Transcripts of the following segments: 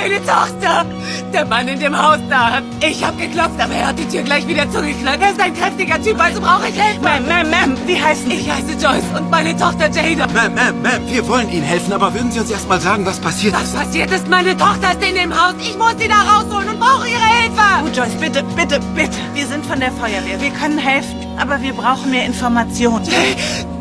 meine Tochter! Der Mann in dem Haus da. Ich hab geklopft, aber er hat die Tür gleich wieder zugeknallt. Er ist ein kräftiger Typ, also brauche ich Hilfe. Ma'am, wie heißen Sie? Ich heiße Joyce und meine Tochter Jada. Ma'am, wir wollen Ihnen helfen, aber würden Sie uns erst mal sagen, was passiert Was ist? passiert ist? Meine Tochter ist in dem Haus. Ich muss sie da rausholen und brauche ihre Hilfe. Oh, Joyce, bitte. Wir sind von der Feuerwehr. Wir können helfen, aber wir brauchen mehr Informationen.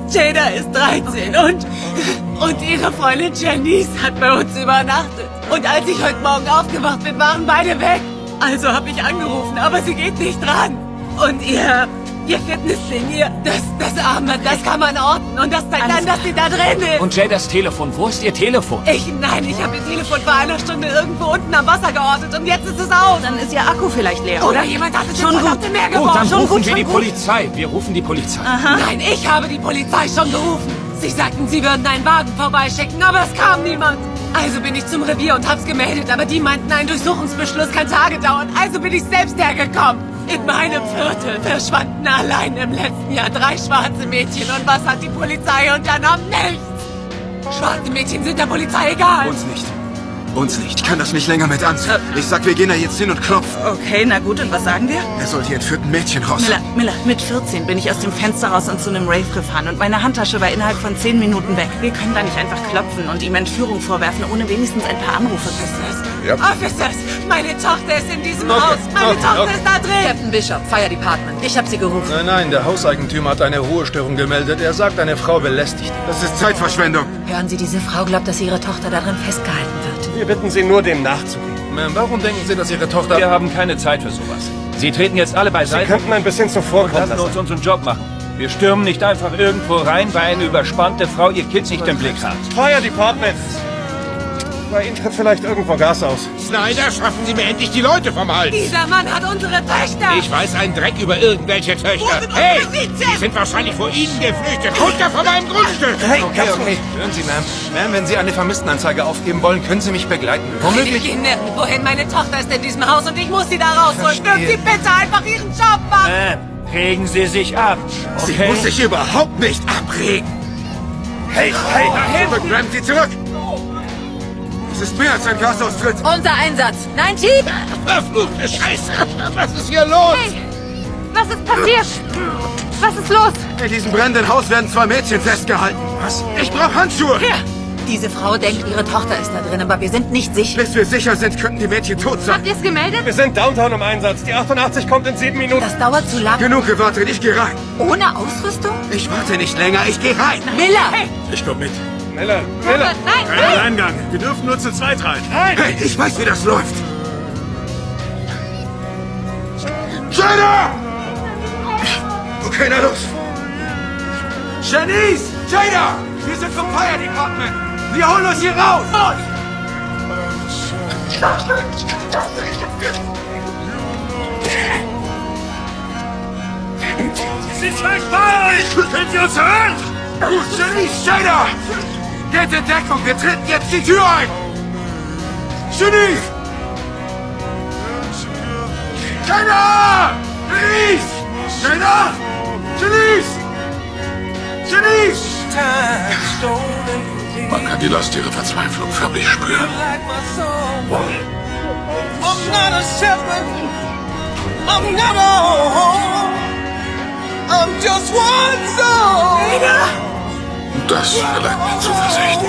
Jada ist 13 und ihre Freundin Janice hat bei uns übernachtet. Und als ich heute Morgen aufgewacht bin, waren beide weg. Also habe ich angerufen, aber sie geht nicht dran. Und ihr Fitnessding, das Armband, das kann man orten. Und das zeigt dann, dass sie da drin ist. Und Jadas Telefon, wo ist ihr Telefon? Ich habe ihr Telefon vor einer Stunde irgendwo unten am Wasser geortet und jetzt ist es aus. Dann ist Ihr Akku vielleicht leer, Oder oder? jemand hat es Schon ins gut. verdammte Meer Gut, geworfen. dann rufen wir die gut. Polizei. Wir rufen die Polizei. Nein, ich habe die Polizei schon gerufen. Sie sagten, sie würden einen Wagen vorbeischicken, aber es kam niemand. Also bin ich zum Revier und hab's gemeldet, aber die meinten, ein Durchsuchungsbeschluss kann Tage dauern. Also bin ich selbst hergekommen. In meinem Viertel verschwanden allein im letzten Jahr 3 schwarze Mädchen. Und was hat die Polizei unternommen? Nichts. Schwarze Mädchen sind der Polizei egal. Uns nicht. Ich kann das nicht länger mit ansehen. Ich sag, wir gehen da jetzt hin und klopfen. Okay, na gut, und was sagen wir? Er soll die entführten Mädchen raus. Miller, mit 14 bin ich aus dem Fenster raus und zu einem Rave gefahren und meine Handtasche war innerhalb von 10 Minuten weg. Wir können da nicht einfach klopfen und ihm Entführung vorwerfen, ohne wenigstens ein paar Anrufe. Officers, meine Tochter ist in diesem Haus. Meine Tochter ist da drin. Captain Bishop, Fire Department. Ich habe Sie gerufen. Nein, der Hauseigentümer hat eine Ruhestörung gemeldet. Er sagt, eine Frau belästigt ihn. Das ist Zeitverschwendung. Hören Sie, diese Frau glaubt, dass ihre Tochter darin festgehalten wird. Wir bitten Sie nur, dem nachzugehen. Ma'am, warum denken Sie, dass Ihre Tochter... Wir haben keine Zeit für sowas. Sie treten jetzt alle Sie beiseite könnten ein bisschen und zuvorkommen lassen uns lassen. unseren Job machen. Wir stürmen nicht einfach irgendwo rein, weil eine überspannte Frau ihr Kind nicht im Blick hat. Fire Department! Bei Ihnen tritt vielleicht irgendwo Gas aus. Snyder, schaffen Sie mir endlich die Leute vom Hals! Dieser Mann hat unsere Töchter. Ich weiß einen Dreck über irgendwelche Töchter. Hey, die sind wahrscheinlich vor Ihnen geflüchtet. Runter von meinem Grundstück! Okay. Hören Sie, Ma'am. Ma'am, wenn Sie eine Vermisstenanzeige aufgeben wollen, können Sie mich begleiten. Ich gehe nirgendwo hin. Meine Tochter ist in diesem Haus und ich muss sie da rausholen. Dürfen Sie bitte einfach Ihren Job machen? Regen Sie sich ab, Sie okay? muss sich überhaupt nicht abregen. Hey, Zurück, bleiben Sie zurück! Es ist mehr als ein Gasaustritt. Unser Einsatz. Nein, Jeep! Verfluchte Scheiße! Was ist hier los? Was ist passiert? Was ist los? In diesem brennenden Haus werden 2 Mädchen festgehalten. Was? Ich brauche Handschuhe! Diese Frau denkt, ihre Tochter ist da drin, aber wir sind nicht sicher. Bis wir sicher sind, könnten die Mädchen tot sein. Habt ihr es gemeldet? Wir sind Downtown im Einsatz. Die 88 kommt in 7 Minuten. Das dauert zu lang. Genug gewartet, ich gehe rein. Ohne Ausrüstung? Ich warte nicht länger, ich gehe rein. Miller! Ich komm mit. Miller! Nein! Eingang. Wir dürfen nur zu zweit rein. Hey, ich weiß, wie das läuft. Jada! Okay, na los. Janice! Jada! Wir sind vom Fire Department. Wir holen uns hier raus. Sie sind gleich bei euch! Können Sie uns hören? Janice! Jada! Geht in Deckung! Wir treten jetzt die Tür ein! Janice! Jada! Janice! Jada! Janice! Janice! Man kann die Last ihrer Verzweiflung förmlich spüren. Das verleiht mir Zuversicht.